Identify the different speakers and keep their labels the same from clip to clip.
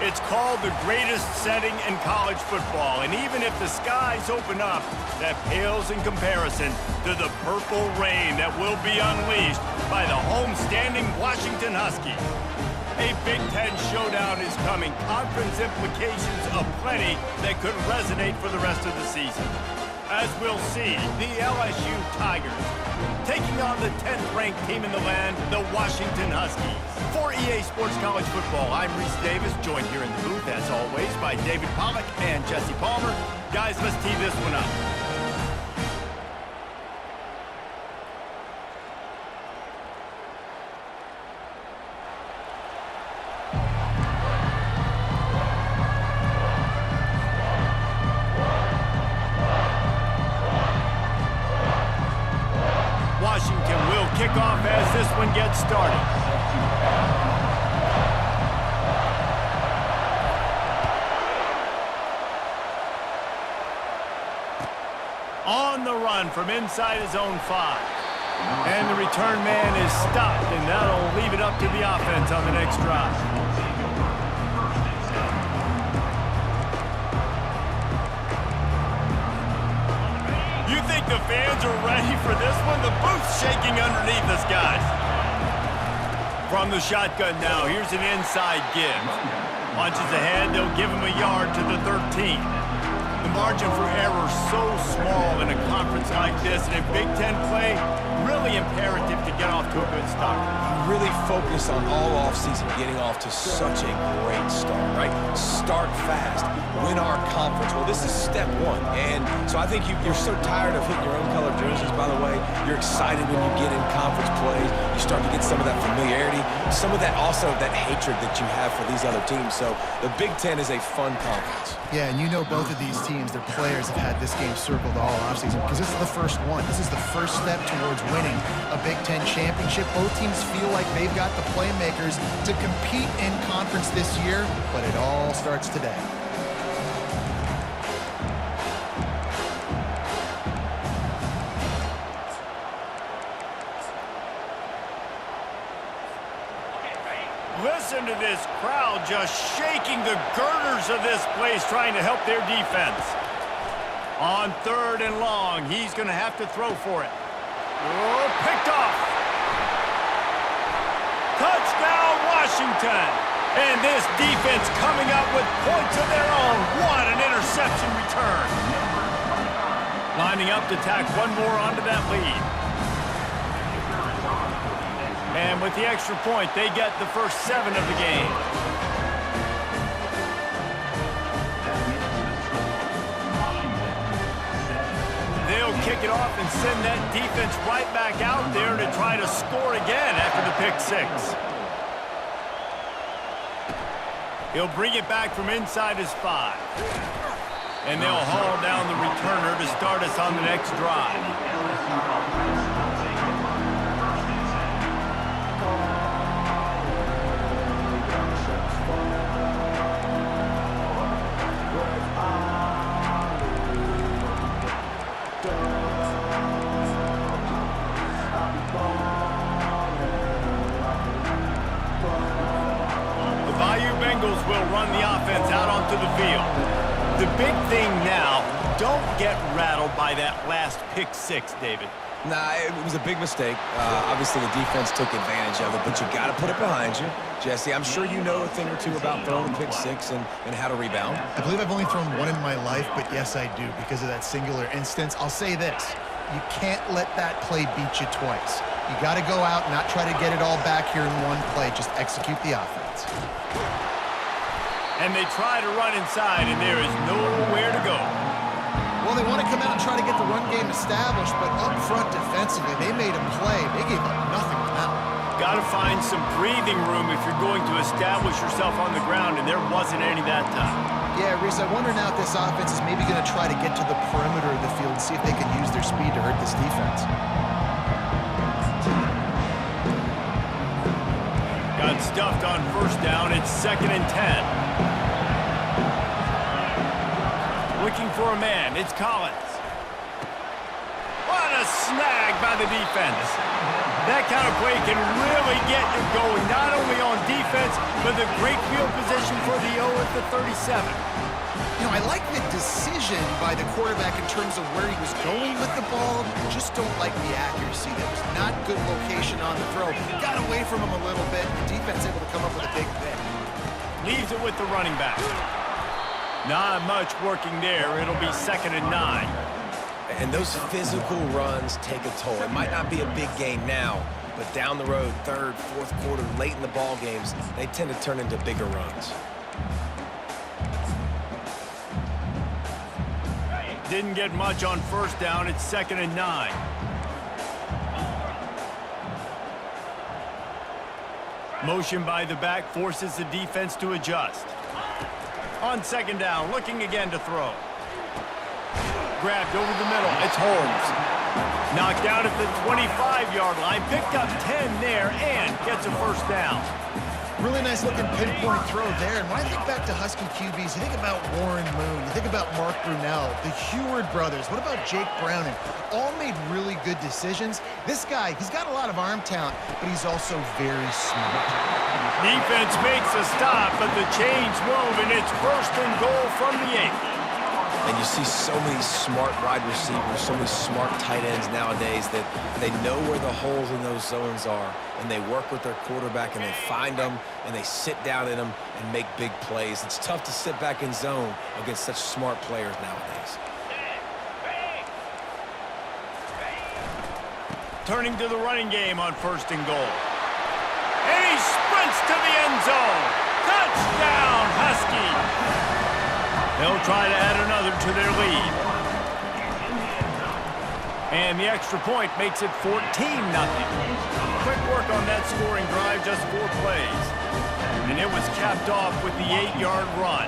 Speaker 1: It's called the greatest setting in college football, and even if the skies open up, that pales in comparison to the purple rain that will be unleashed by the homestanding Washington Huskies. A Big Ten showdown is coming. Conference implications aplenty that could resonate for the rest of the season. As we'll see, the LSU Tigers taking on the 10th-ranked team in the land, the Washington Huskies. For EA Sports College Football, I'm Reese Davis, joined here in the booth, as always, by David Pollack and Jesse Palmer. Guys, let's tee this one up. Washington will kick off as this one gets started. On the run from inside his own 5. And the return man is stopped, and that'll leave it up to the offense on the next drive. You think the fans are ready for this one? The booth's shaking underneath us, guys. From the shotgun now, here's an inside give. Punches ahead, they'll give him a yard to the 13. The margin for error so small in a conference like this, and in Big Ten play, really imperative to get off to a good start.
Speaker 2: Really focus on all offseason getting off to such a great start, right? Start fast, win our conference. Well, this is step one, and so I think you're so tired of hitting your own color jerseys, by the way. You're excited when you get in conference plays. You start to get some of that familiarity, some of that also that hatred that you have for these other teams. So the Big Ten is a fun conference.
Speaker 3: Yeah, and you know both of these teams, their players have had this game circled all offseason because this is the first one. This is the first step towards winning a Big Ten championship. Both teams feel like they've got the playmakers to compete in conference this year, but it all starts today.
Speaker 1: Listen to this crowd just shaking the girders of this place, trying to help their defense. On 3rd and long, he's going to have to throw for it. Oh, picked off. Touchdown, Washington. And this defense coming up with points of their own. What an interception return. Lining up to tack one more onto that lead. And with the extra point, they get the first 7 of the game. They'll kick it off and send that defense right back out there to try to score again after the pick 6. He'll bring it back from inside his 5. And they'll haul down the returner to start us on the next drive. Bengals will run the offense out onto the field. The big thing now, don't get rattled by that last pick 6, David.
Speaker 2: Nah, it was a big mistake. Obviously, the defense took advantage of it, but you got to put it behind you. Jesse, I'm sure you know a thing or two about throwing pick 6 and how to rebound.
Speaker 3: I believe I've only thrown one in my life, but yes, I do because of that singular instance. I'll say this. You can't let that play beat you twice. You got to go out and not try to get it all back here in one play. Just execute the offense.
Speaker 1: And they try to run inside, and there is nowhere to go.
Speaker 3: Well, they want to come out and try to get the run game established, but up front defensively, they made a play. They gave up nothing with that one.
Speaker 1: Got to find some breathing room if you're going to establish yourself on the ground, and there wasn't any that time.
Speaker 3: Yeah, Reese, I wonder now if this offense is maybe going to try to get to the perimeter of the field and see if they can use their speed to hurt this defense.
Speaker 1: Got stuffed on 1st down. It's 2nd and 10. Looking for a man. It's Collins. What a snag by the defense. That kind of play can really get you going, not only on defense, defense, but the great field position for the O at the 37.
Speaker 3: You know, I like the decision by the quarterback in terms of where he was going with the ball. Just don't like the accuracy. That was not good location on the throw. Got away from him a little bit. The defense able to come up with a big pick.
Speaker 1: Leaves it with the running back. Not much working there. It'll be 2nd and 9.
Speaker 2: And those physical runs take a toll. It might not be a big game now, but down the road, 3rd, 4th quarter, late in the ball games, they tend to turn into bigger runs.
Speaker 1: Didn't get much on 1st down. It's 2nd and 9. Motion by the back forces the defense to adjust. On 2nd down, looking again to throw. Grabbed over the middle. It's Holmes. Knocked down at the 25-yard line. Picked up 10 there and gets a 1st down.
Speaker 3: Really nice looking pinpoint throw there. And when I think back to Husky QBs, you think about Warren Moon, you think about Mark Brunell, the Heward brothers, what about Jake Browning? All made really good decisions. This guy, he's got a lot of arm talent, but he's also very smart.
Speaker 1: Defense makes a stop, but the chains move, and it's 1st and goal from the 8.
Speaker 2: And you see so many smart wide receivers, so many smart tight ends nowadays that they know where the holes in those zones are, and they work with their quarterback, and they find them, and they sit down in them and make big plays. It's tough to sit back in zone against such smart players nowadays.
Speaker 1: Turning to the running game on 1st and goal. And he sprints to the end zone. Touchdown, Husky. They'll try to add another to their lead. And the extra point makes it 14-0. Quick work on that scoring drive, just 4 plays. And it was capped off with the 8-yard run.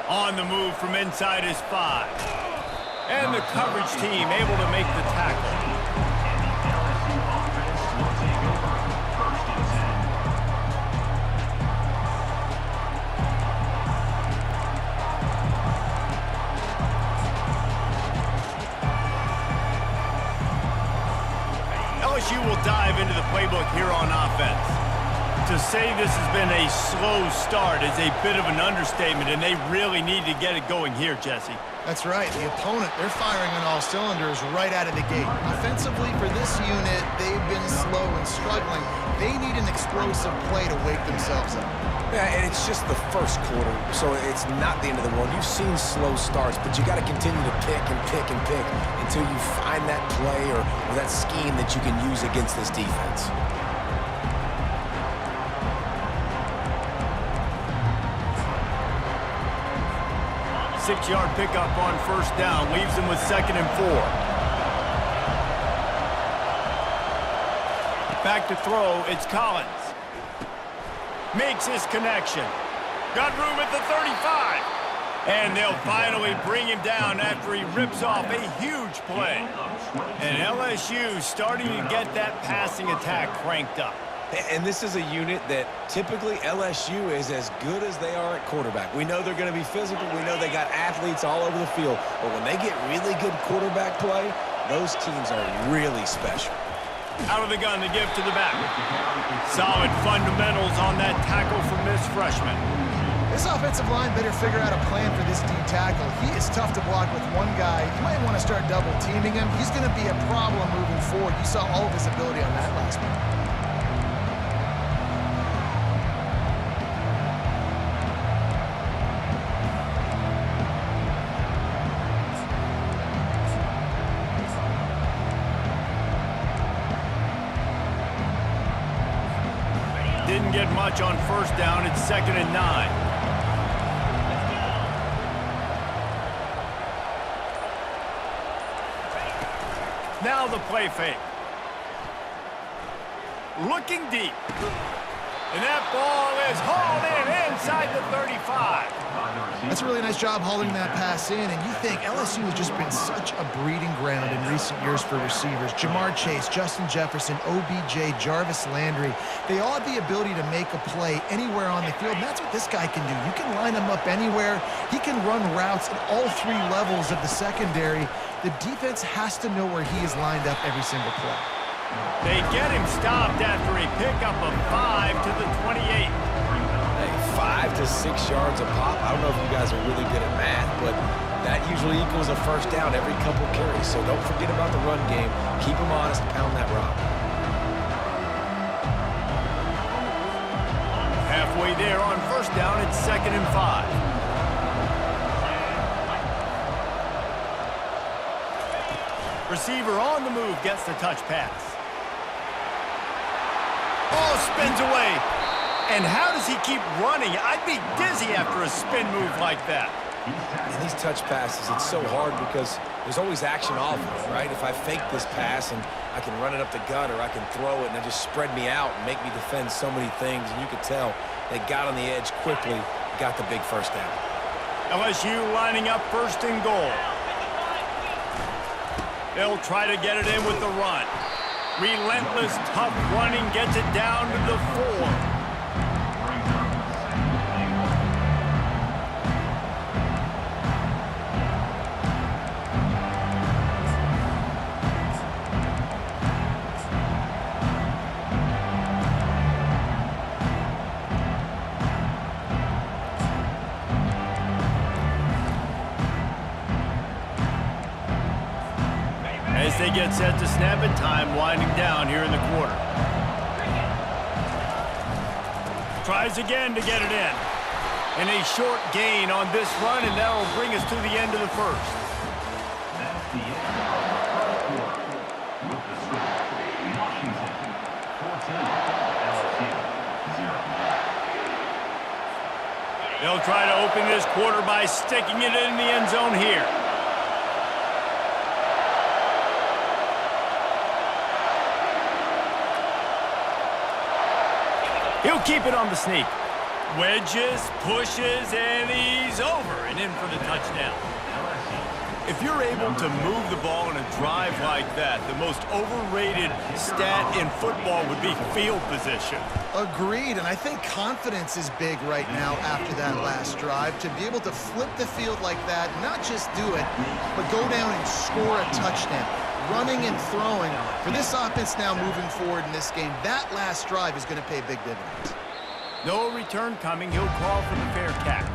Speaker 1: On the move from inside his 5. And the coverage team able to make the tackle. LSU will dive into the playbook here on offense. To say this has been a slow start is a bit of an understatement, and they really need to get it going here, Jesse.
Speaker 3: That's right. The opponent, they're firing on all cylinders right out of the gate. Offensively, for this unit, they've been slow and struggling. They need an explosive play to wake themselves up.
Speaker 2: Yeah, and it's just the 1st quarter, so it's not the end of the world. You've seen slow starts, but you got to continue to pick and pick and pick until you find that play or that scheme that you can use against this defense.
Speaker 1: Six-yard pickup on 1st down leaves them with 2nd and 4. Back to throw, it's Collins. Makes his connection. Got room at the 35. And they'll finally bring him down after he rips off a huge play. And LSU starting to get that passing attack cranked up.
Speaker 2: And this is a unit that typically LSU is as good as they are at quarterback. We know they're going to be physical. We know they got athletes all over the field. But when they get really good quarterback play, those teams are really special.
Speaker 1: Out of the gun, the give to the back. Solid fundamentals on that tackle from this freshman.
Speaker 3: This offensive line better figure out a plan for this D tackle. He is tough to block with one guy. You might want to start double teaming him. He's going to be a problem moving forward. You saw all of his ability on that last one.
Speaker 1: Didn't get much on 1st down. It's 2nd and 9. Now the play fake. Looking deep. And that ball is hauled in inside the 35.
Speaker 3: That's a really nice job hauling that pass in, and you think LSU has just been such a breeding ground in recent years for receivers. Jamar Chase, Justin Jefferson, OBJ, Jarvis Landry, they all have the ability to make a play anywhere on the field, and that's what this guy can do. You can line him up anywhere. He can run routes at all 3 levels of the secondary. The defense has to know where he is lined up every single play.
Speaker 1: They get him stopped after a pickup of 5 to the 28.
Speaker 2: Hey, 5 to 6 yards a pop. I don't know if you guys are really good at math, but that usually equals a first down every couple carries. So don't forget about the run game. Keep them honest, pound that rock.
Speaker 1: Halfway there on first down, it's 2nd and 5. Receiver on the move gets the touch pass. Ball spins away. And how does he keep running? I'd be dizzy after a spin move like that.
Speaker 2: In these touch passes, it's so hard because there's always action off of it, right? If I fake this pass and I can run it up the gut or I can throw it and it just spread me out and make me defend so many things, and you could tell they got on the edge quickly, got the big first down.
Speaker 1: LSU lining up 1st and goal. They'll try to get it in with the run. Relentless, tough running gets it down to the 4. As they get set to snap it, time winding down here in the quarter. Tries again to get it in. And a short gain on this run, and that will bring us to the end of the first.
Speaker 4: That's the end of the quarter. With the score, Washington 14, LSU 0.
Speaker 1: They'll try to open this quarter by sticking it in the end zone here. He'll keep it on the sneak. Wedges, pushes, and he's over and in for the touchdown. If you're able to move the ball in a drive like that, the most overrated stat in football would be field position.
Speaker 3: Agreed, and I think confidence is big right now after that last drive. To be able to flip the field like that, not just do it, but go down and score a touchdown. Running and throwing. For this offense now moving forward in this game, that last drive is going to pay big dividends.
Speaker 1: No return coming. He'll call for the fair catch.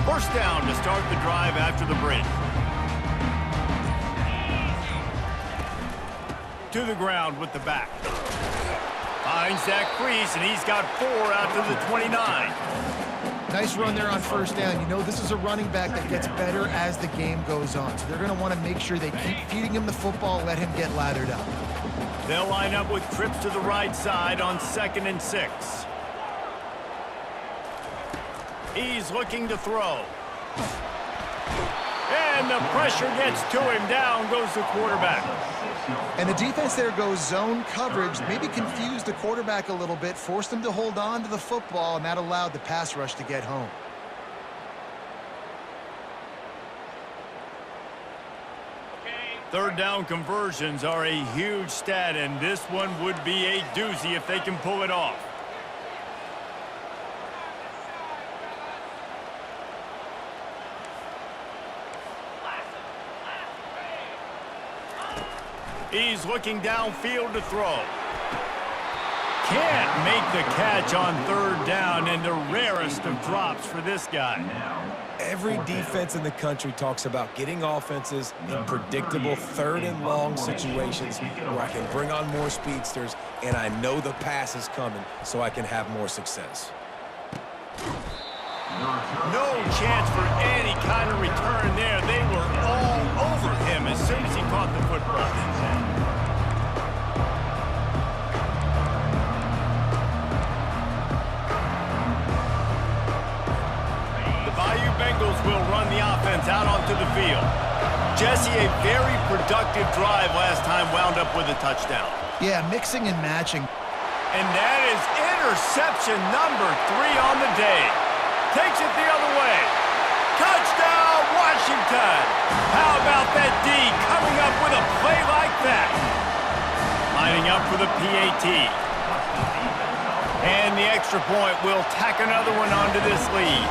Speaker 1: First down to start the drive after the break. To the ground with the back. Finds that crease, and he's got 4 out to the 29.
Speaker 3: Nice run there on first down. You know, this is a running back that gets better as the game goes on. So they're going to want to make sure they keep feeding him the football, let him get lathered up.
Speaker 1: They'll line up with trips to the right side on 2nd and 6. He's looking to throw. And the pressure gets to him. Down goes the quarterback.
Speaker 3: And the defense there goes zone coverage, maybe confused the quarterback a little bit, forced him to hold on to the football, and that allowed the pass rush to get home.
Speaker 1: Third down conversions are a huge stat, and this one would be a doozy if they can pull it off. He's looking downfield to throw. Can't make the catch on 3rd down, and the rarest of drops for this guy.
Speaker 2: Every defense in the country talks about getting offenses in predictable 3rd and long situations where I can bring on more speedsters and I know the pass is coming so I can have more success.
Speaker 1: No chance for any kind of return there. They were all over him as soon as he caught the football. The Bayou Bengals will run the offense out onto the field. Jesse, a very productive drive last time wound up with a touchdown.
Speaker 3: Yeah, mixing and matching.
Speaker 1: And that is interception number 3 on the day. Takes it the other way. Touchdown, Washington! How about that D coming up with a play like that? Lining up for the PAT. And the extra point will tack another one onto this lead.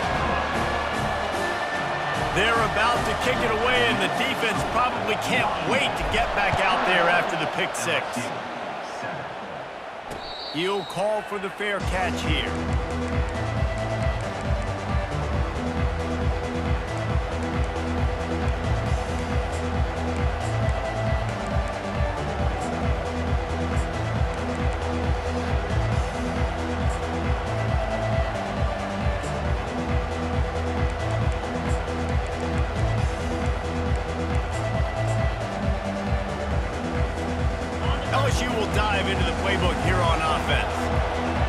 Speaker 1: They're about to kick it away, and the defense probably can't wait to get back out there after the pick six. He'll call for the fair catch here. LSU will dive into the playbook here on offense.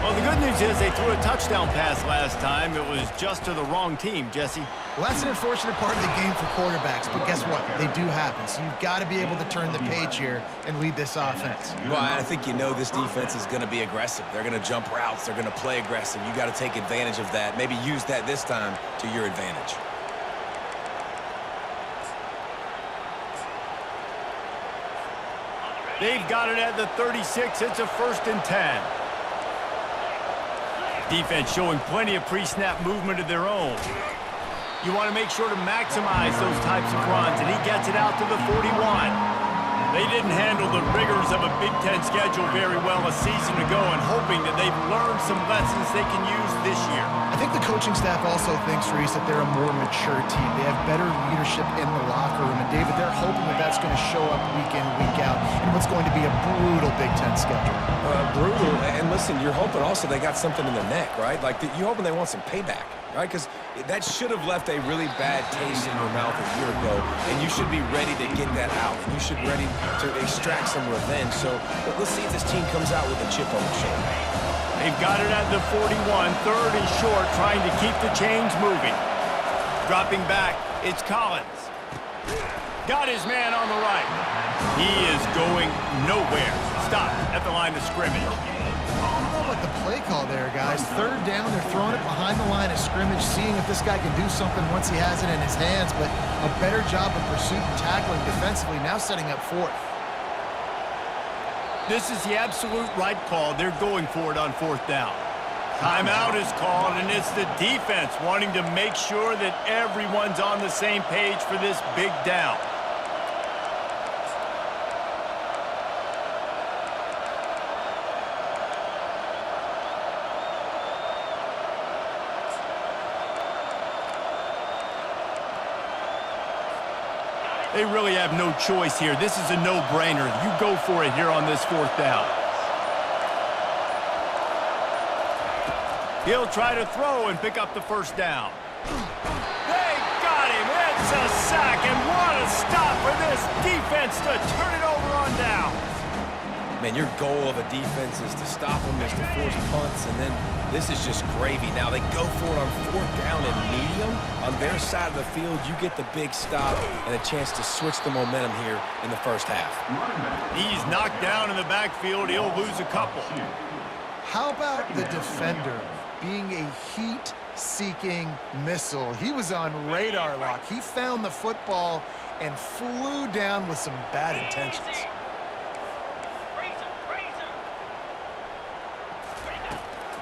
Speaker 1: Well, the good news is they threw a touchdown pass last time. It was just to the wrong team, Jesse.
Speaker 3: Well, that's an unfortunate part of the game for quarterbacks, but guess what? They do happen, so you've got to be able to turn the page here and lead this offense.
Speaker 2: Well, I think you know this defense is going to be aggressive. They're going to jump routes. They're going to play aggressive. You got to take advantage of that. Maybe use that this time to your advantage.
Speaker 1: They've got it at the 36. It's a 1st and 10. Defense showing plenty of pre-snap movement of their own. You want to make sure to maximize those types of runs, and he gets it out to the 41. They didn't handle the rigors of a Big Ten schedule very well a season ago, and hoping that they've learned some lessons they can use this year.
Speaker 3: I think the coaching staff also thinks, Reese, that they're a more mature team. They have better leadership in the locker room. And, David, they're hoping that that's going to show up week in, week out in what's going to be a brutal Big Ten schedule.
Speaker 2: Brutal. And, listen, you're hoping also they got something in their neck, right? Like, you're hoping they want some payback, right? Because that should have left a really bad taste in your mouth a year ago, and you should be ready to get that out. And you should be ready to extract some revenge. So let's see if this team comes out with a chip on their shoulder.
Speaker 1: They've got it at the 41, 3rd and short, trying to keep the chains moving. Dropping back, it's Collins. Got his man on the right. He is going nowhere. Stop at the line of scrimmage.
Speaker 3: I don't know about the play call there, guys. 3rd down, they're throwing it behind the line of scrimmage, seeing if this guy can do something once he has it in his hands, but a better job of pursuit and tackling defensively, now setting up 4th.
Speaker 1: This is the absolute right call. They're going for it on 4th down. Timeout is called, and it's the defense wanting to make sure that everyone's on the same page for this big down. They really have no choice here. This is a no-brainer. You go for it here on this 4th down. He'll try to throw and pick up the 1st down. They got him. It's a sack, and what a stop for this defense to turn it over on downs.
Speaker 2: Man, your goal of a defense is to stop them, is to force punts, and then this is just gravy. Now they go for it on 4th down and medium. On their side of the field, you get the big stop and a chance to switch the momentum here in the 1st half.
Speaker 1: He's knocked down in the backfield. He'll lose a couple.
Speaker 3: How about the defender being a heat-seeking missile? He was on radar lock. He found the football and flew down with some bad intentions.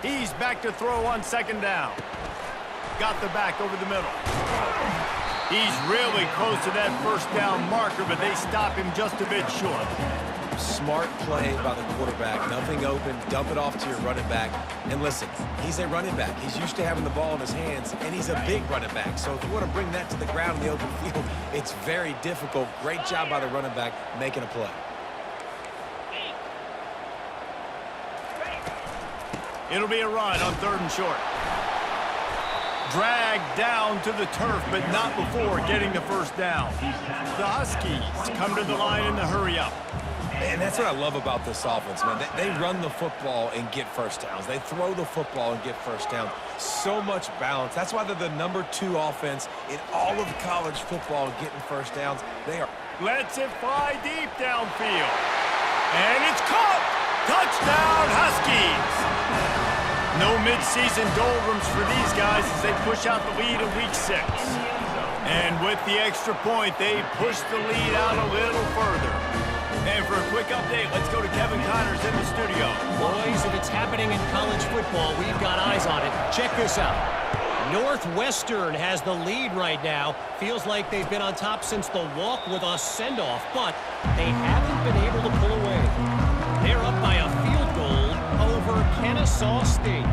Speaker 1: He's back to throw on 2nd down. Got the back over the middle. He's really close to that 1st down marker, but they stop him just a bit short.
Speaker 2: Smart play by the quarterback. Nothing open. Dump it off to your running back. And listen, he's a running back. He's used to having the ball in his hands, and he's a big running back. So if you want to bring that to the ground in the open field, it's very difficult. Great job by the running back making a play.
Speaker 1: It'll be a run on 3rd and short. Dragged down to the turf, but not before getting the 1st down. The Huskies come to the line in the hurry up.
Speaker 2: And that's what I love about this offense, man. They run the football and get 1st downs. They throw the football and get 1st downs. So much balance. That's why they're the #2 offense in all of college football getting 1st downs. They are.
Speaker 1: Lets it fly deep downfield. And it's caught. Touchdown, Huskies. No midseason doldrums for these guys as they push out the lead in Week 6. And with the extra point, they push the lead out a little further. And for a quick update, let's go to Kevin Connors in the studio.
Speaker 5: Boys, if it's happening in college football, we've got eyes on it. Check this out. Northwestern has the lead right now. Feels like they've been on top since the walk with a send-off, but they haven't been able to pull away. They're up by a field goal over Kennesaw State.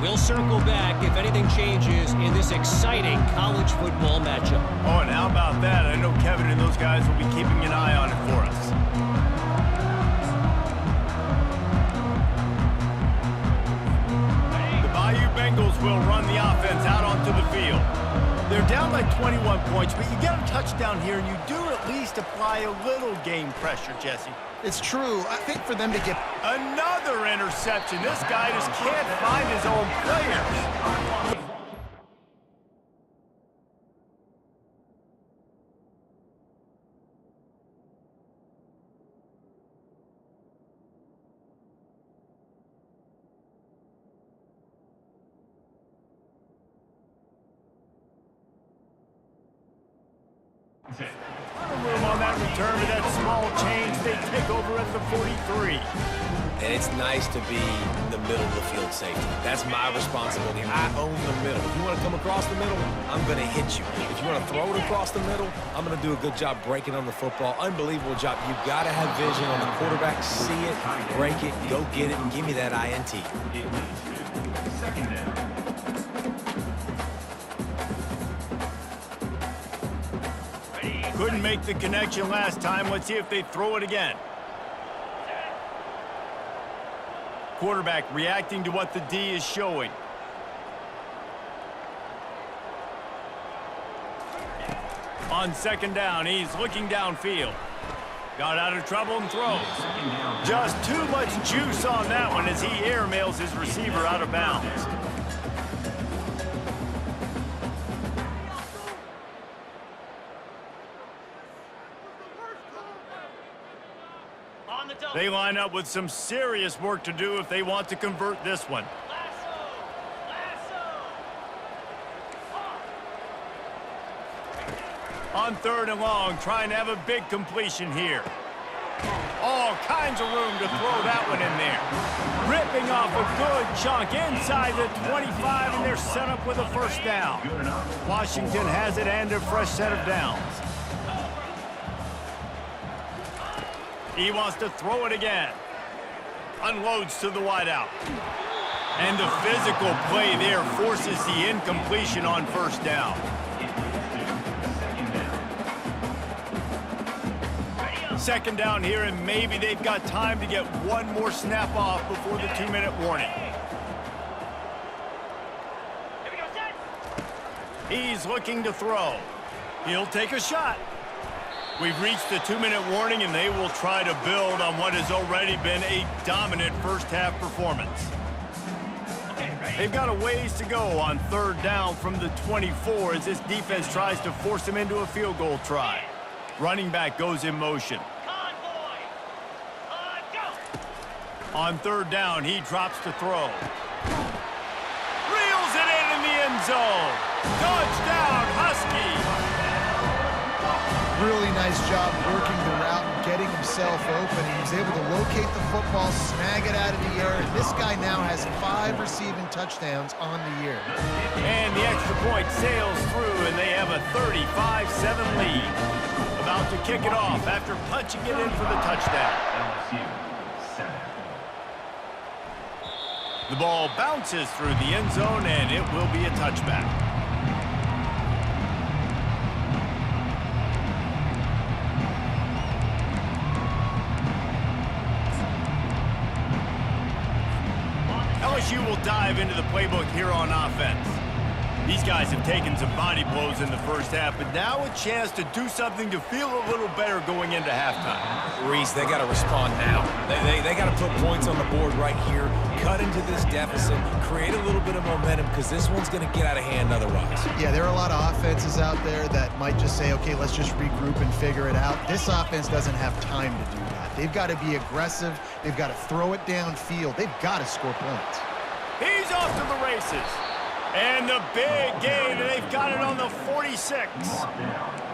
Speaker 5: We'll circle back if anything changes in this exciting college football matchup.
Speaker 1: Oh, and how about that? I know Kevin and those guys will be keeping an eye on it for us. The Bayou Bengals will run the offense out onto the field. They're down by 21 points, but you get a touchdown here, and you do at least apply a little game pressure, Jesse.
Speaker 3: It's true. I think for them to get
Speaker 1: Another interception. This guy just can't find his own players. Room on that return to that small change. They take over at the 43.
Speaker 2: And it's nice to be the middle of the field safety. That's my responsibility. I own the middle. If you want to come across the middle, I'm going to hit you. If you want to throw it across the middle, I'm going to do a good job breaking on the football. Unbelievable job. You've got to have vision on the quarterback. See it, break it, go get it, and give me that INT.
Speaker 4: Second down.
Speaker 1: Couldn't make the connection last time. Let's see if they throw it again. Quarterback reacting to what the D is showing. On second down, he's looking downfield. Got out of trouble and throws. Just too much juice on that one as he airmails his receiver out of bounds. They line up with some serious work to do if they want to convert this one. On third and long, trying to have a big completion here. All kinds of room to throw that one in there. Ripping off a good chunk inside the 25, and they're set up with a first down. Washington has it and a fresh set of downs. He wants to throw it again. Unloads to the wideout. And the physical play there forces the incompletion on first down. Second down here, and maybe they've got time to get one more snap off before the 2-minute warning. He's looking to throw. He'll take a shot. We've reached the 2-minute warning, and they will try to build on what has already been a dominant first-half performance. They've got a ways to go on third down from the 24 as this defense tries to force them into a field goal try. Running back goes in motion. On third down, he drops to throw. Reels it in the end zone. Touchdown, Huskies.
Speaker 3: really nice job working the route and getting himself open. He was able to locate the football, snag it out of the air, and this guy now has 5 receiving touchdowns on the year.
Speaker 1: And the extra point sails through, and they have a 35-7 lead. About to kick it off after punching it in for the touchdown.
Speaker 4: LSU, 7.
Speaker 1: The ball bounces through the end zone, and it will be a touchback. LSU will dive into the playbook here on offense. These guys have taken some body blows in the first half, but now a chance to do something to feel a little better going into halftime.
Speaker 2: Reese, they got to respond now. They got to put points on the board right here, cut into this deficit, create a little bit of momentum, because this one's going to get out of hand otherwise.
Speaker 3: Yeah, there are a lot of offenses out there that might just say, okay, let's just regroup and figure it out. This offense doesn't have time to do that. They've got to be aggressive. They've got to throw it downfield. They've got to score points.
Speaker 1: He's off to the races. And the big gain, and they've got it on the 46.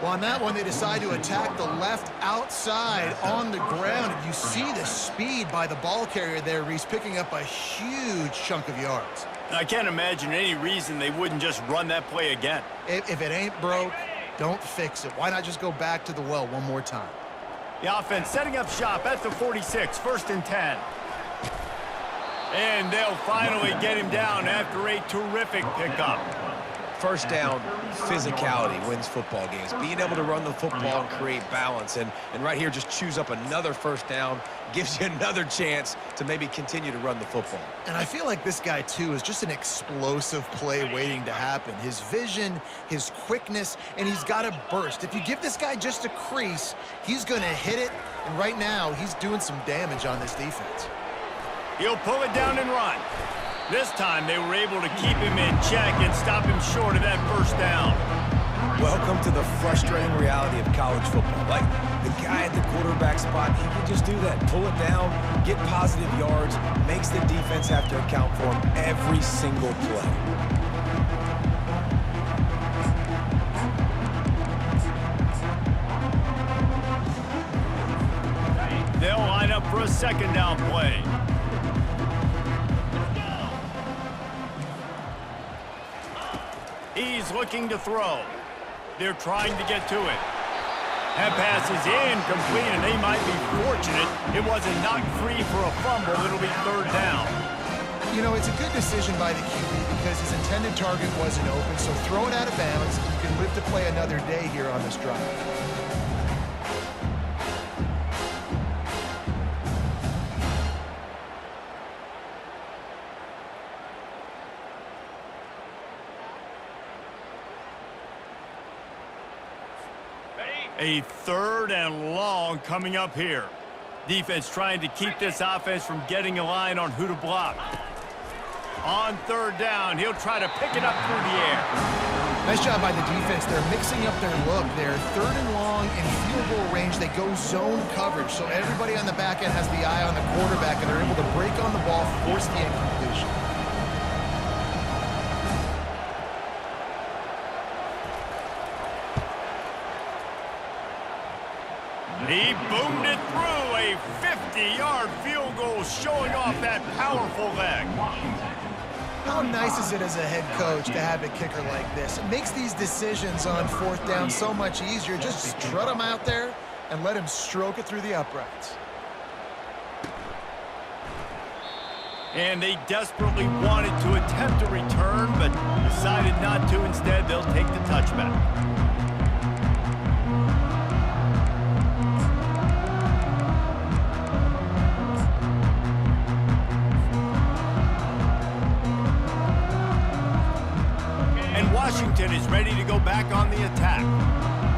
Speaker 3: Well, on that one, they decide to attack the left outside on the ground. And you see the speed by the ball carrier there, Reese, picking up a huge chunk of yards.
Speaker 1: I can't imagine any reason they wouldn't just run that play again.
Speaker 3: If it ain't broke, don't fix it. Why not just go back to the well one more time?
Speaker 1: The offense setting up shop at the 46, 1st and 10. And they'll finally get him down after a terrific pickup.
Speaker 2: First down, physicality wins football games. Being able to run the football and create balance. And right here, just choose up another first down, gives you another chance to maybe continue to run the football.
Speaker 3: And I feel like this guy, too, is just an explosive play waiting to happen. His vision, his quickness, and he's got a burst. If you give this guy just a crease, he's going to hit it. And right now, he's doing some damage on this defense.
Speaker 1: He'll pull it down and run. This time they were able to keep him in check and stop him short of that first down.
Speaker 2: Welcome to the frustrating reality of college football. Like, the guy at the quarterback spot, he can just do that. Pull it down, get positive yards, makes the defense have to account for him every single play.
Speaker 1: They'll line up for a 2nd down play. He's looking to throw. They're trying to get to it. That pass is incomplete, and they might be fortunate it wasn't knocked free for a fumble. It'll be 3rd down.
Speaker 3: You know, it's a good decision by the QB because his intended target wasn't open, so throw it out of bounds. You can live to play another day here on this drive.
Speaker 1: A 3rd and long coming up here. Defense trying to keep this offense from getting a line on who to block. On 3rd down, he'll try to pick it up through the air.
Speaker 3: Nice job by the defense. They're mixing up their look. They're 3rd and long in field goal range. They go zone coverage, so everybody on the back end has the eye on the quarterback, and they're able to break on the ball, force the incompletion.
Speaker 1: He boomed it through a 50-yard field goal, showing off that powerful leg.
Speaker 3: How nice is it as a head coach to have a kicker like this? It makes these decisions on 4th down so much easier. Just strut him out there and let him stroke it through the uprights.
Speaker 1: And they desperately wanted to attempt a return, but decided not to. Instead, they'll take the touchback. Washington is ready to go back on the attack.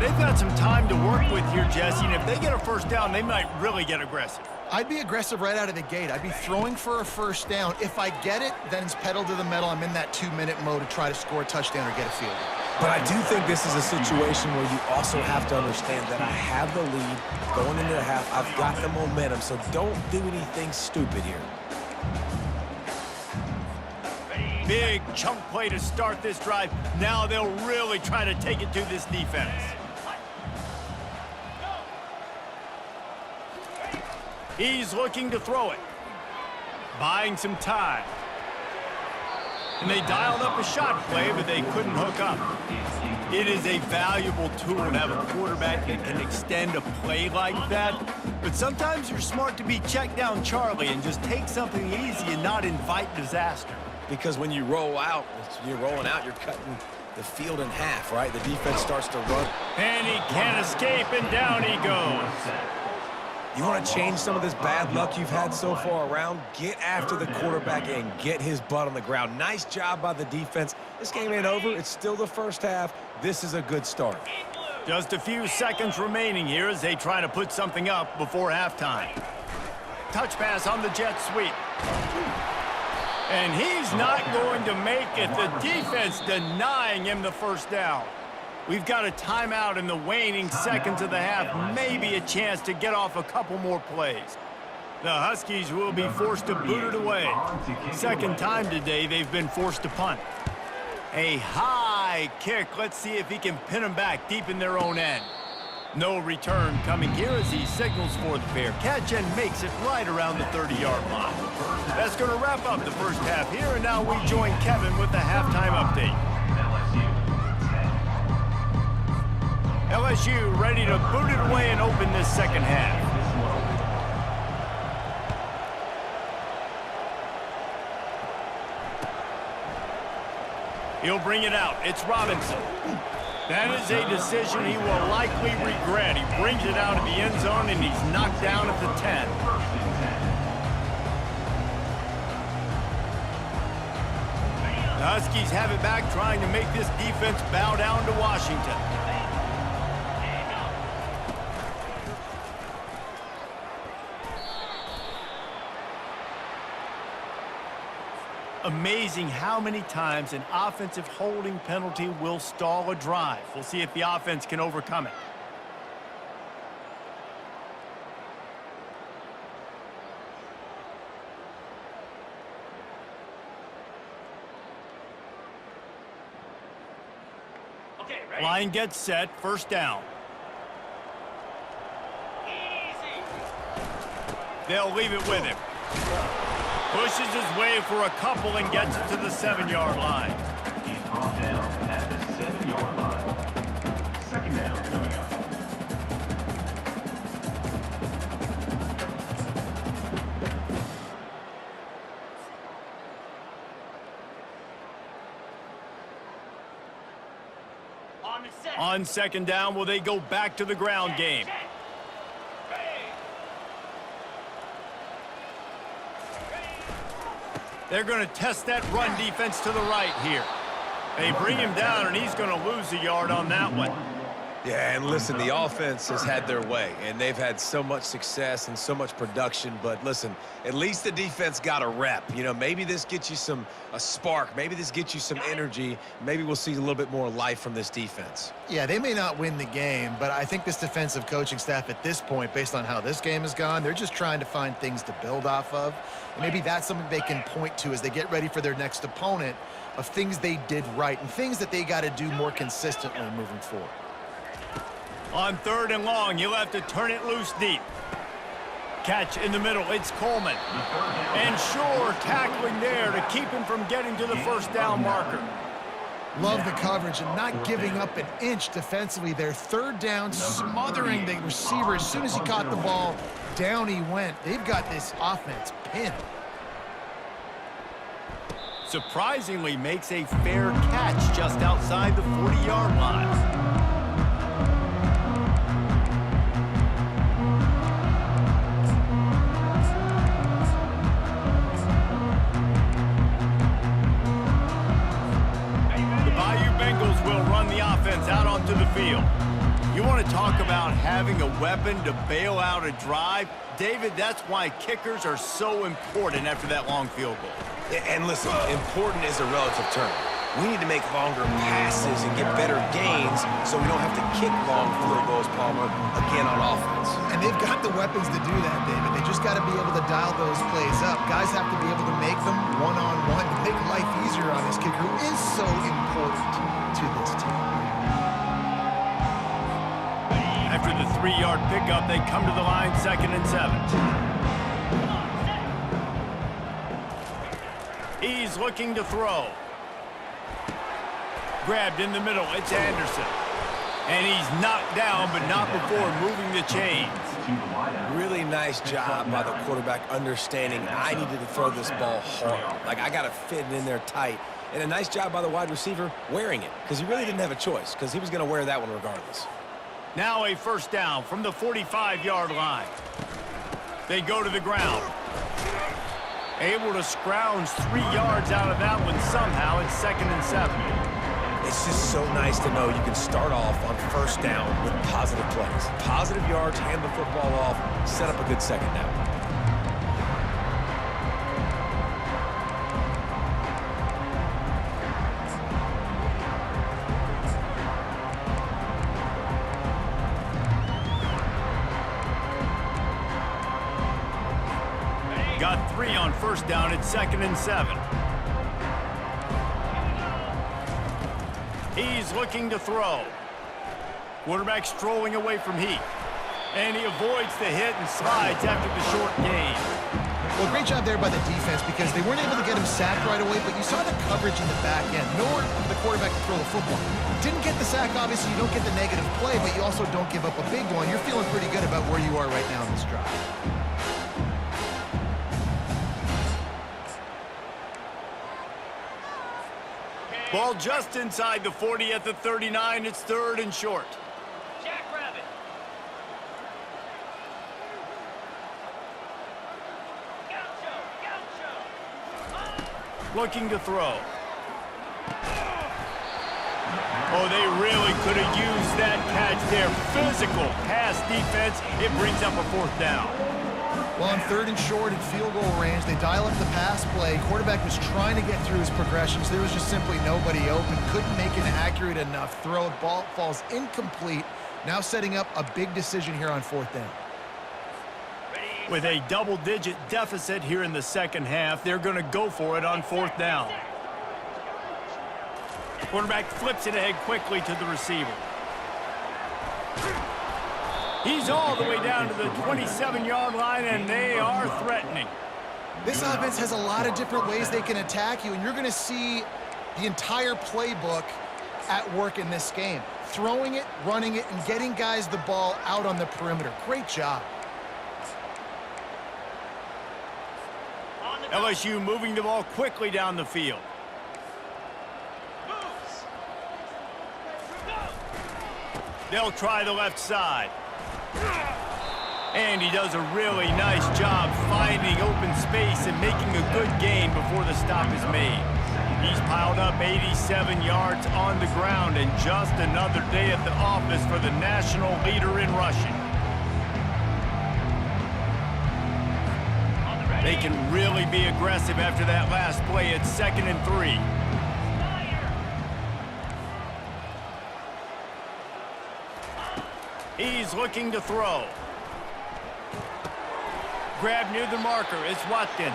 Speaker 1: They've got some time to work with here, Jesse, and if they get a 1st down, they might really get aggressive.
Speaker 3: I'd be aggressive right out of the gate. I'd be throwing for a 1st down. If I get it, then it's pedal to the metal. I'm in that 2-minute mode to try to score a touchdown or get a field goal.
Speaker 2: But I do think this is a situation where you also have to understand that I have the lead going into the half. I've got the momentum, so don't do anything stupid here.
Speaker 1: Big chunk play to start this drive. Now they'll really try to take it to this defense. He's looking to throw it. Buying some time. And they dialed up a shot play, but they couldn't hook up. It is a valuable tool to have a quarterback that can extend a play like that. But sometimes you're smart to be check down Charlie and just take something easy and not invite disaster.
Speaker 2: Because when you roll out, you're rolling out, you're cutting the field in half, right? The defense starts to run.
Speaker 1: And he can't escape, and down he goes.
Speaker 2: You want to change some of this bad luck you've had so far around? Get after the quarterback and get his butt on the ground. Nice job by the defense. This game ain't over. It's still the 1st half. This is a good start.
Speaker 1: Just a few seconds remaining here as they try to put something up before halftime. Touch pass on the jet sweep. And he's not going to make it. The defense denying him the 1st down. We've got a timeout in the waning seconds of the half. Maybe a chance to get off a couple more plays. The Huskies will be forced to boot it away. 2nd time today they've been forced to punt. A high kick. Let's see if he can pin them back deep in their own end. No return coming here as he signals for the fair catch and makes it right around the 30-yard line. That's going to wrap up the first half here, and now we join Kevin with the halftime update. LSU ready to boot it away and open this second half. He'll bring it out. It's Robinson. That is a decision he will likely regret. He brings it out of the end zone, and he's knocked down at the 10. The Huskies have it back, trying to make this defense bow down to Washington. Amazing how many times an offensive holding penalty will stall a drive. We'll see if the offense can overcome it.
Speaker 5: Okay, ready?
Speaker 1: Line gets set, first down.
Speaker 5: Easy.
Speaker 1: They'll leave it with him. Pushes his way for a couple and gets it to the 7-yard line.
Speaker 4: He's brought down at the 7-yard line. Second down coming up.
Speaker 1: On second down, will they go back to the ground game? They're going to test that run defense to the right here. They bring him down, and he's going to lose a yard on that one.
Speaker 2: Yeah, and listen, the offense has had their way, and they've had so much success and so much production. But listen, at least the defense got a rep. You know, maybe this gets you a spark. Maybe this gets you some energy. Maybe we'll see a little bit more life from this defense.
Speaker 3: Yeah, they may not win the game, but I think this defensive coaching staff at this point, based on how this game has gone, they're just trying to find things to build off of. And maybe that's something they can point to as they get ready for their next opponent, of things they did right and things that they got to do more consistently moving forward.
Speaker 1: On third and long, you'll have to turn it loose deep. Catch in the middle, it's Coleman. And Shore tackling there to keep him from getting to the first down marker.
Speaker 3: Love the coverage and not giving up an inch defensively. Their third down, smothering the receiver. As soon as he caught the ball, down he went. They've got this offense pinned.
Speaker 1: Surprisingly makes a fair catch just outside the 40-yard line. Out onto the field. You want to talk about having a weapon to bail out a drive? David, that's why kickers are so important after that long field goal.
Speaker 2: And listen, important is a relative term. We need to make longer passes and get better gains so we don't have to kick long field goals, Palmer, again on offense.
Speaker 3: And they've got the weapons to do that, David. They just got to be able to dial those plays up. Guys have to be able to make them one-on-one to make life easier on this kicker, who is so important to this team.
Speaker 1: After the 3-yard pickup, they come to the line, 2nd and 7. He's looking to throw. Grabbed in the middle, it's Anderson. And he's knocked down, but not before moving the chains.
Speaker 2: Really nice job by the quarterback understanding I needed to throw this ball hard. Like, I got to fit it in there tight. And a nice job by the wide receiver wearing it, because he really didn't have a choice, because he was going to wear that one regardless.
Speaker 1: Now a first down from the 45-yard line. They go to the ground. Able to scrounge 3 yards out of that one somehow. It's 2nd and 7.
Speaker 2: It's just so nice to know you can start off on first down with positive plays. Positive yards, hand the football off, set up a good second down.
Speaker 1: Got 3 on first down. It's 2nd and 7. He's looking to throw. Quarterback strolling away from Heath. And he avoids the hit and slides after the short gain.
Speaker 3: Well, great job there by the defense because they weren't able to get him sacked right away, but you saw the coverage in the back end. Nowhere for the quarterback to throw the football. Didn't get the sack, obviously. You don't get the negative play, but you also don't give up a big one. You're feeling pretty good about where you are right now in this drive.
Speaker 1: Ball just inside the 40 at the 39. It's 3rd and short.
Speaker 6: Jackrabbit.
Speaker 1: Looking to throw. Oh, they really could have used that catch there. Physical pass defense. It brings up a 4th down.
Speaker 3: Well, on 3rd and short at field goal range, they dial up the pass play. Quarterback was trying to get through his progressions. There was just simply nobody open. Couldn't make an accurate enough throw. Ball falls incomplete. Now setting up a big decision here on 4th down.
Speaker 1: With a double-digit deficit here in the second half, they're going to go for it on 4th down. Quarterback flips it ahead quickly to the receiver. He's all the way down to the 27-yard line, and they are threatening.
Speaker 3: This offense has a lot of different ways they can attack you, and you're going to see the entire playbook at work in this game. Throwing it, running it, and getting guys the ball out on the perimeter. Great job.
Speaker 1: LSU moving the ball quickly down the field. They'll try the left side. And he does a really nice job finding open space and making a good gain before the stop is made. He's piled up 87 yards on the ground, and just another day at the office for the national leader in rushing. They can really be aggressive after that last play. It's 2nd and 3. He's looking to throw. Grab near the marker. It's Watkins.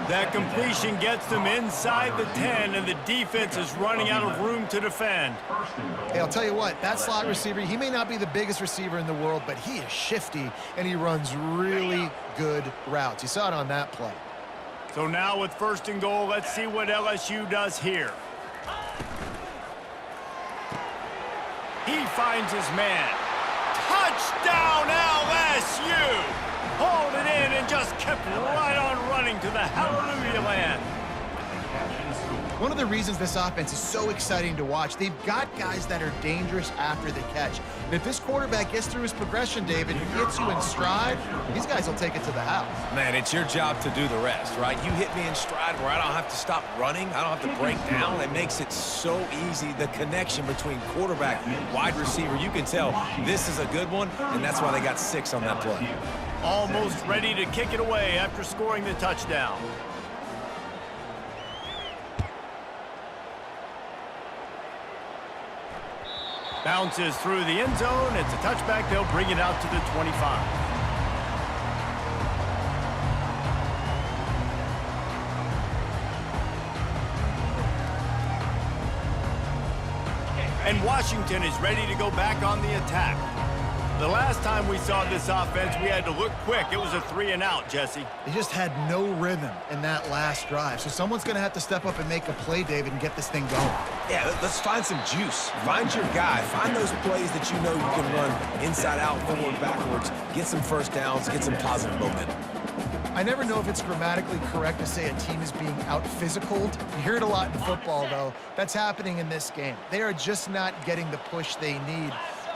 Speaker 1: That completion gets them inside the 10, and the defense is running out of room to defend.
Speaker 3: Hey, I'll tell you what, that slot receiver, he may not be the biggest receiver in the world, but he is shifty, and he runs really good routes. You saw it on that play.
Speaker 1: So now with 1st and goal, let's see what LSU does here. He finds his man. Touchdown, LSU! Hauled it in and just kept right on running to the hallelujah land.
Speaker 3: One of the reasons this offense is so exciting to watch, they've got guys that are dangerous after the catch. And if this quarterback gets through his progression, David, and gets you in stride, these guys will take it to the house.
Speaker 2: Man, it's your job to do the rest, right? You hit me in stride where I don't have to stop running. I don't have to break down. It makes it so easy. The connection between quarterback and wide receiver, you can tell this is a good one, and that's why they got 6 on that play.
Speaker 1: Almost ready to kick it away after scoring the touchdown. Bounces through the end zone. It's a touchback. They'll bring it out to the 25. And Washington is ready to go back on the attack. The last time we saw this offense, we had to look quick. It was a 3-and-out, Jesse.
Speaker 3: They just had no rhythm in that last drive. So someone's going to have to step up and make a play, David, and get this thing going.
Speaker 2: Yeah, let's find some juice. Find your guy. Find those plays that you know you can run inside out, forward, backwards. Get some 1st downs. Get some positive momentum.
Speaker 3: I never know if it's grammatically correct to say a team is being out-physicaled. You hear it a lot in football, though. That's happening in this game. They are just not getting the push they need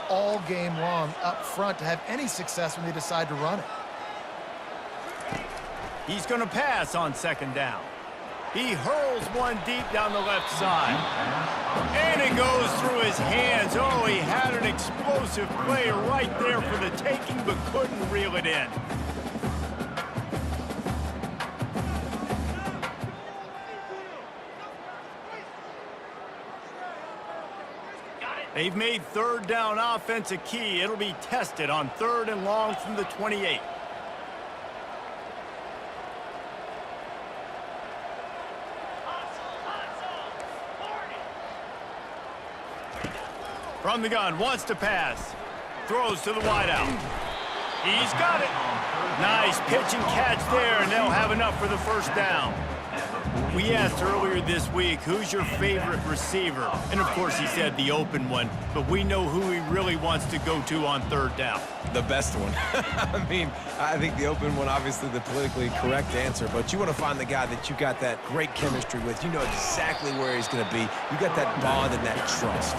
Speaker 3: all game long up front to have any success when they decide to run it.
Speaker 1: He's going to pass on 2nd down. He hurls one deep down the left side. And it goes through his hands. Oh, he had an explosive play right there for the taking, but couldn't reel it in. They've made 3rd down offense a key. It'll be tested on 3rd and long from the 28. From the gun, wants to pass. Throws to the wideout. He's got it. Nice pitch and catch there, and they'll have enough for the first down. We asked earlier this week, who's your favorite receiver? And, of course, he said the open one, but we know who he really wants to go to on third down.
Speaker 2: The best one. I mean, I think the open one, obviously the politically correct answer, but you want to find the guy that you got that great chemistry with. You know exactly where he's going to be. You got that bond and that trust.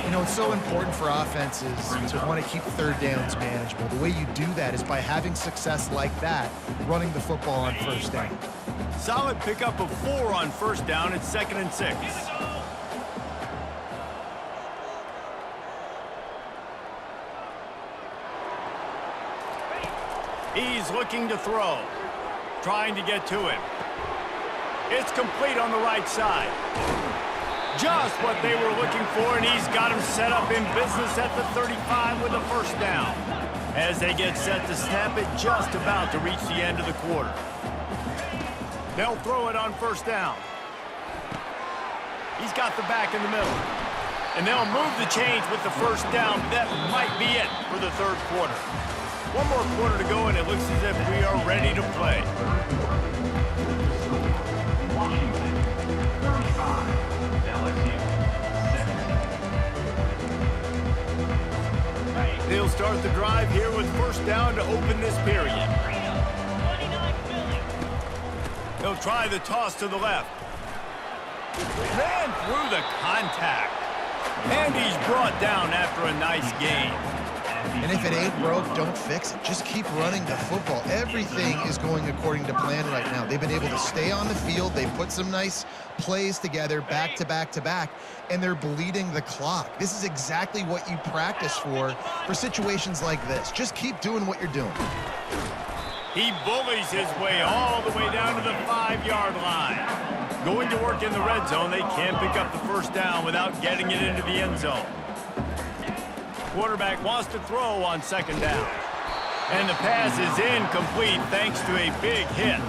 Speaker 3: You know, it's so important for offenses to want to keep third downs manageable. The way you do that is by having success like that, running the football on first down.
Speaker 1: Solid pickup of 4 on first down. It's 2nd and 6. He's looking to throw. Trying to get to him. It's complete on the right side. Just what they were looking for, and he's got him set up in business at the 35 with a first down. As they get set to snap it, just about to reach the end of the quarter. They'll throw it on first down. He's got the back in the middle. And they'll move the chains with the first down, but that might be it for the third quarter. One more quarter to go, and it looks as if we are ready to play.
Speaker 4: Washington, 35. LSU, 17.
Speaker 1: They'll start the drive here with first down to open this period. They'll try the toss to the left. Ran through the contact. And he's brought down after a nice gain.
Speaker 3: And if it ain't broke, don't fix it. Just keep running the football. Everything is going according to plan right now. They've been able to stay on the field. They put some nice plays together back to back to back, and they're bleeding the clock. This is exactly what you practice for situations like this. Just keep doing what you're doing.
Speaker 1: He bullies his way all the way down to the 5-yard line. Going to work in the red zone, they can't pick up the first down without getting it into the end zone. Quarterback wants to throw on second down. And the pass is incomplete thanks to a big hit.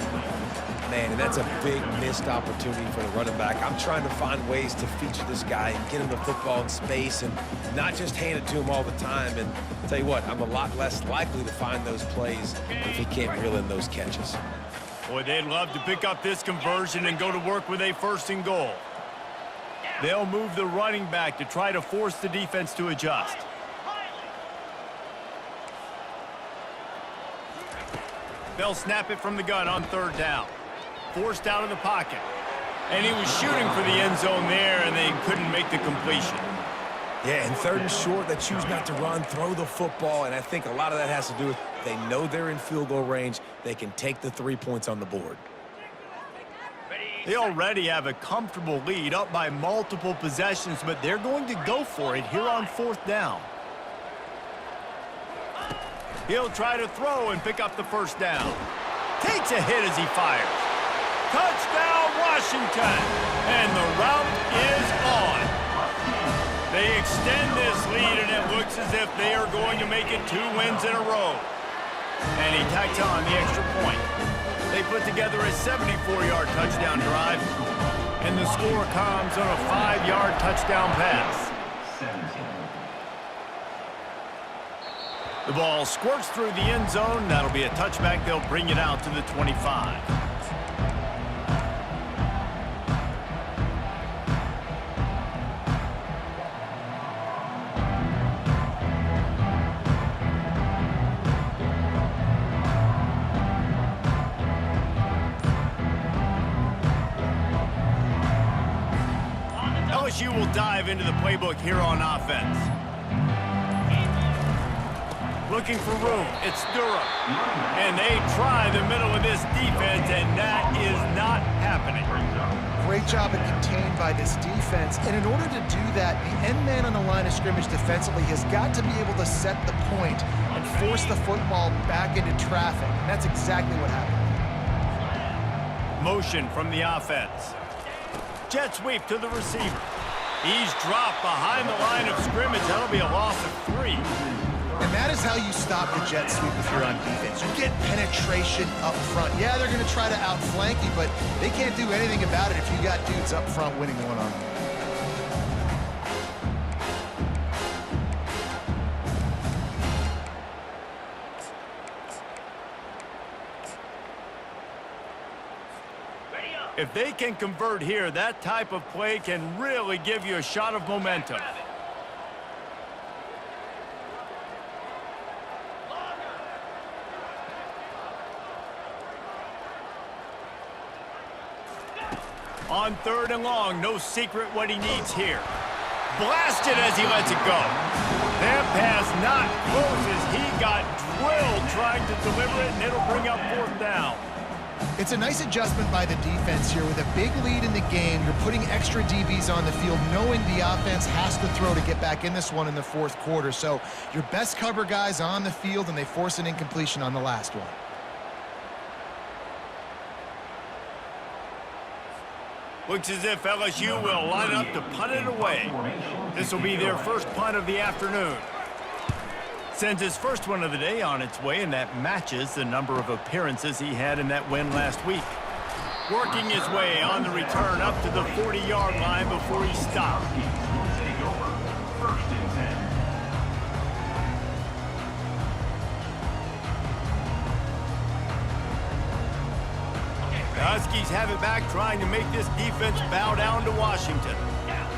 Speaker 2: Man, and that's a big missed opportunity for the running back. I'm trying to find ways to feature this guy and get him the football in space and not just hand it to him all the time. And I'll tell you what, I'm a lot less likely to find those plays if he can't reel in those catches.
Speaker 1: Boy, they'd love to pick up this conversion and go to work with a 1st and goal. They'll move the running back to try to force the defense to adjust. They'll snap it from the gun on third down. Forced out of the pocket. And he was shooting for the end zone there, and they couldn't make the completion.
Speaker 2: Yeah, and 3rd and short, they choose not to run, throw the football, and I think a lot of that has to do with they know they're in field goal range. They can take the 3 points on the board.
Speaker 1: They already have a comfortable lead, up by multiple possessions, but they're going to go for it here on 4th down. He'll try to throw and pick up the first down. Takes a hit as he fires. Touchdown, Washington! And the route is on. They extend this lead, and it looks as if they are going to make it 2 wins in a row. And he tacks on the extra point. They put together a 74-yard touchdown drive, and the score comes on a 5-yard touchdown pass.
Speaker 4: 17.
Speaker 1: The ball squirts through the end zone. That'll be a touchback. They'll bring it out to the 25. LSU will dive into the playbook here on offense. Looking for room. It's Durham. And they try the middle of this defense, and that is not happening.
Speaker 3: Great job at contained by this defense. And in order to do that, the end man on the line of scrimmage defensively has got to be able to set the point and force the football back into traffic. And that's exactly what happened.
Speaker 1: Motion from the offense. Jet sweep to the receiver. He's dropped behind the line of scrimmage. That'll be a loss of 3.
Speaker 3: And that is how you stop the jet sweep if you're on defense. You get penetration up front. Yeah, they're going to try to outflank you, but they can't do anything about it if you got dudes up front winning one-on-one.
Speaker 1: If they can convert here, that type of play can really give you a shot of momentum. On 3rd and long, no secret what he needs here. Blasted as he lets it go. That pass not closes. He got drilled trying to deliver it, and it'll bring up 4th down.
Speaker 3: It's a nice adjustment by the defense here. With a big lead in the game, you're putting extra DBs on the field, knowing the offense has to throw to get back in this one in the 4th quarter. So your best cover guys on the field, and they force an incompletion on the last one.
Speaker 1: Looks as if LSU will line up to punt it away. This will be their first punt of the afternoon. Sends his first one of the day on its way, and that matches the number of appearances he had in that win last week. Working his way on the return up to the 40-yard line before he stopped.
Speaker 4: Take over. 1st and 10.
Speaker 1: The Huskies have it back, trying to make this defense bow down to Washington.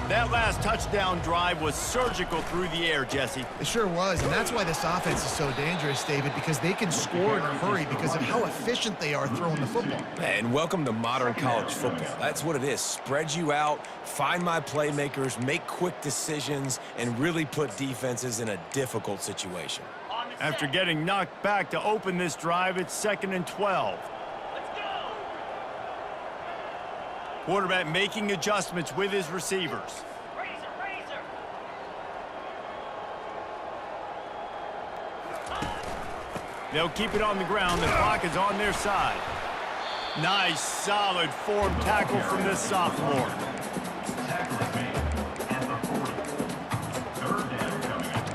Speaker 1: That last touchdown drive was surgical through the air, Jesse.
Speaker 3: It sure was, and that's why this offense is so dangerous, David, because they can score in a hurry because of how efficient they are throwing the football.
Speaker 2: And welcome to modern college football. That's what it is. Spread you out, find my playmakers, make quick decisions, and really put defenses in a difficult situation.
Speaker 1: After getting knocked back to open this drive, it's 2nd and 12. Quarterback making adjustments with his receivers. They'll keep it on the ground. The clock is on their side. Nice, solid form tackle from this sophomore.
Speaker 4: Tackle made at the 40. 3rd down coming up.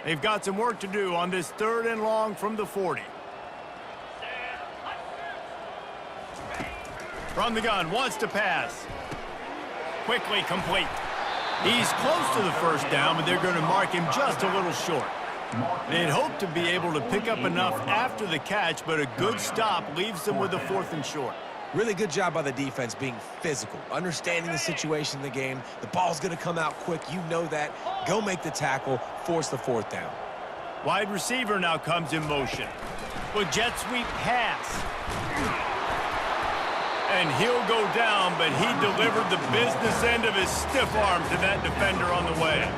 Speaker 1: They've got some work to do on this 3rd and long from the 40. From the gun, wants to pass. Quickly complete. He's close to the 1st down, but they're going to mark him just a little short. They'd hope to be able to pick up enough after the catch, but a good stop leaves them with a 4th and short.
Speaker 2: Really good job by the defense being physical, understanding the situation in the game. The ball's going to come out quick. You know that. Go make the tackle, force the 4th down.
Speaker 1: Wide receiver now comes in motion. With jet sweep pass. And he'll go down, but he delivered the business end of his stiff arm to that defender on the way.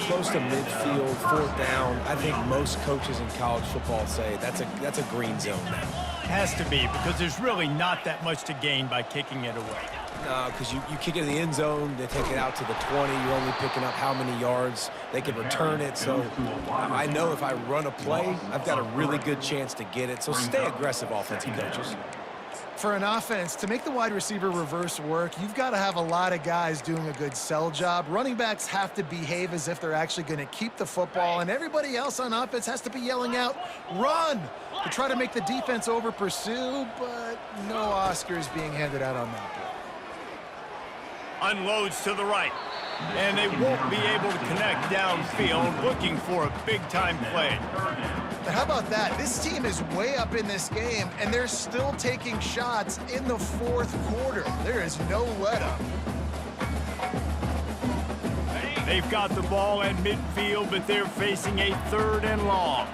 Speaker 2: Close to midfield, 4th down. I think most coaches in college football say that's a green zone now.
Speaker 1: Has to be, because there's really not that much to gain by kicking it away.
Speaker 2: No, because you kick it in the end zone, they take it out to the 20. You're only picking up how many yards. They can return it. So I know if I run a play, I've got a really good chance to get it. So stay aggressive, offensive coaches.
Speaker 3: For an offense, to make the wide receiver reverse work, you've got to have a lot of guys doing a good sell job. Running backs have to behave as if they're actually going to keep the football, and everybody else on offense has to be yelling out, "Run!" to try to make the defense over pursue, but no Oscars being handed out on that play.
Speaker 1: Unloads to the right, and they won't be able to connect downfield, looking for a big-time play.
Speaker 3: But how about that? This team is way up in this game, and they're still taking shots in the 4th quarter. There is no let-up.
Speaker 1: They've got the ball at midfield, but they're facing a 3rd and long.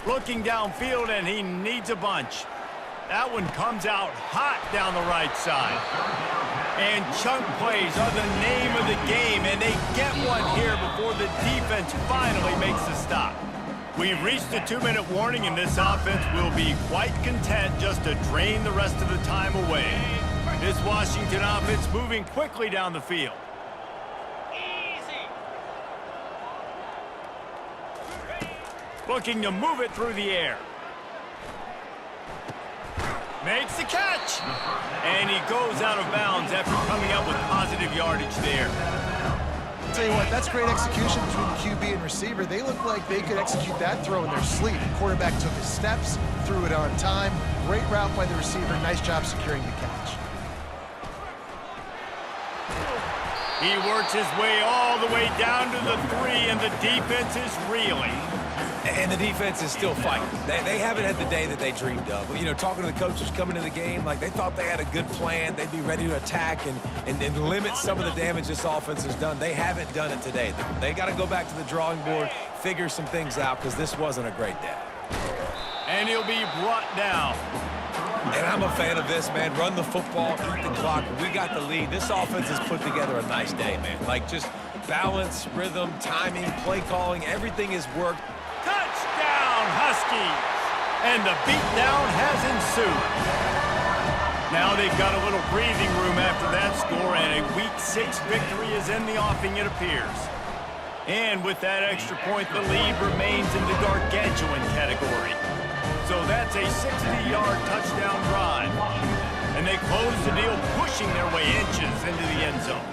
Speaker 1: Looking downfield, and he needs a bunch. That one comes out hot down the right side. And chunk plays are the name of the game, and they get one here before the defense finally makes the stop. We've reached the 2-minute warning, and this offense will be quite content just to drain the rest of the time away. This Washington offense moving quickly down the field. Looking to move it through the air. Makes the catch. And he goes out of bounds after coming up with positive yardage there.
Speaker 3: I'll tell you what, that's great execution between the QB and receiver. They look like they could execute that throw in their sleep. The quarterback took his steps, threw it on time. Great route by the receiver. Nice job securing the catch.
Speaker 1: He works his way all the way down to the 3, and the defense is reeling.
Speaker 2: And the defense is still fighting. They haven't had the day that they dreamed of. You know, talking to the coaches coming into the game, like they thought they had a good plan. They'd be ready to attack and limit some of the damage this offense has done. They haven't done it today. They got to go back to the drawing board, figure some things out, because this wasn't a great day.
Speaker 1: And he'll be brought down.
Speaker 2: And I'm a fan of this, man. Run the football, eat the clock. We got the lead. This offense has put together a nice day, man. Like just balance, rhythm, timing, play calling, everything has worked.
Speaker 1: Touchdown, Huskies! And the beatdown has ensued. Now they've got a little breathing room after that score, and a Week 6 victory is in the offing, it appears. And with that extra point, the lead remains in the gargantuan category. So that's a 60-yard touchdown drive. And they close the deal, pushing their way inches into the end zone.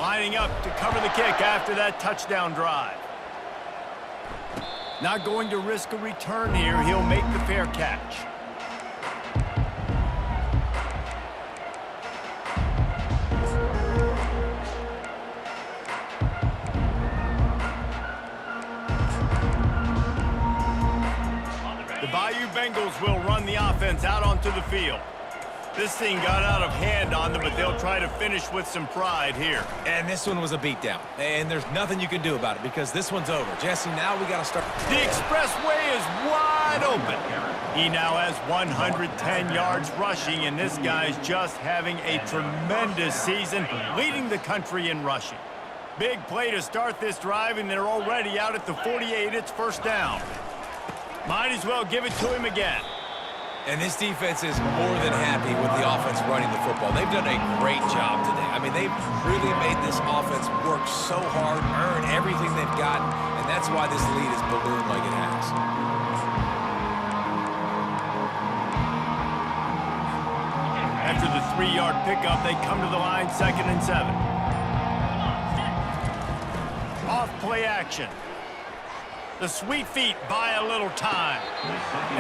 Speaker 1: Lining up to cover the kick after that touchdown drive. Not going to risk a return here. He'll make the fair catch. The Bayou Bengals will run the offense out onto the field. This thing got out of hand on them, but they'll try to finish with some pride here.
Speaker 2: And this one was a beatdown. And there's nothing you can do about it because this one's over. Jesse, now we got to start.
Speaker 1: The expressway is wide open. He now has 110 yards rushing, and this guy's just having a tremendous season, leading the country in rushing. Big play to start this drive, and they're already out at the 48. It's first down. Might as well give it to him again.
Speaker 2: And this defense is more than happy with the offense running the football. They've done a great job today. I mean, they've really made this offense work so hard, earn everything they've gotten, and that's why this lead has ballooned like it has.
Speaker 1: After the 3-yard pickup, they come to the line, 2nd and 7. Off play action. The sweet feet buy a little time.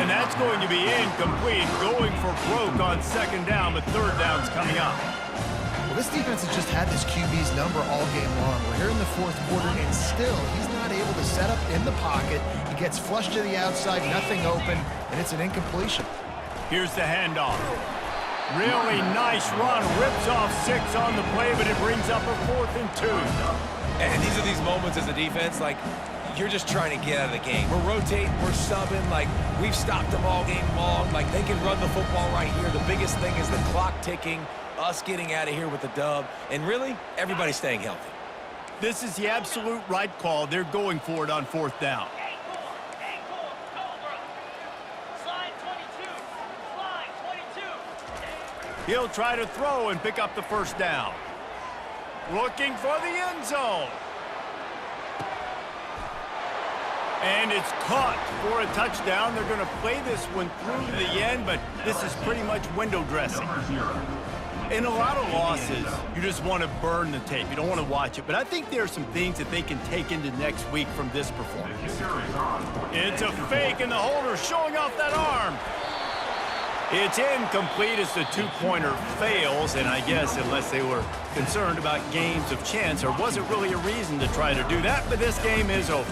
Speaker 1: And that's going to be incomplete, going for broke on 2nd down, but 3rd down's coming up.
Speaker 3: Well, this defense has just had this QB's number all game long. We're here in the 4th quarter, and still he's not able to set up in the pocket. He gets flushed to the outside, nothing open, and it's an incompletion.
Speaker 1: Here's the handoff. Really nice run, rips off 6 on the play, but it brings up a 4th and 2.
Speaker 2: And these are these moments as a defense, like, you're just trying to get out of the game. We're rotating, we're subbing, like we've stopped them all game long. Like they can run the football right here. The biggest thing is the clock ticking, us getting out of here with the dub, and really, everybody staying healthy.
Speaker 1: This is the absolute right call. They're going for it on 4th down. He'll try to throw and pick up the 1st down. Looking for the end zone. And it's caught for a touchdown. They're going to play this one through to the end, but this is pretty much window dressing. In a lot of losses, you just want to burn the tape. You don't want to watch it. But I think there are some things that they can take into next week from this performance. It's a fake, and the holder showing off that arm. It's incomplete as the 2-pointer fails, and I guess unless they were concerned about games of chance, there wasn't really a reason to try to do that, but this game is over.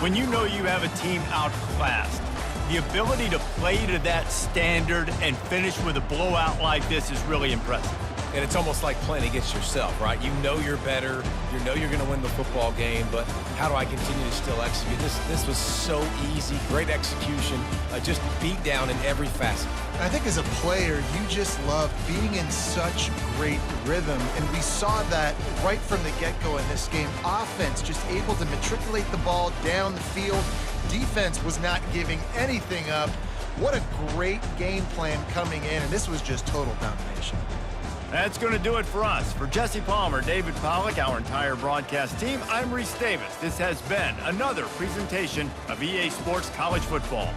Speaker 1: When you know you have a team outclassed, the ability to play to that standard and finish with a blowout like this is really impressive.
Speaker 2: And it's almost like playing against yourself, right? You know you're better. You know you're going to win the football game, but how do I continue to still execute? This was so easy, great execution, just beat down in every facet.
Speaker 3: I think as a player, you just love being in such great rhythm, and we saw that right from the get-go in this game. Offense just able to matriculate the ball down the field. Defense was not giving anything up. What a great game plan coming in, and this was just total domination.
Speaker 1: That's going to do it for us. For Jesse Palmer, David Pollack, our entire broadcast team, I'm Reese Davis. This has been another presentation of EA Sports College Football.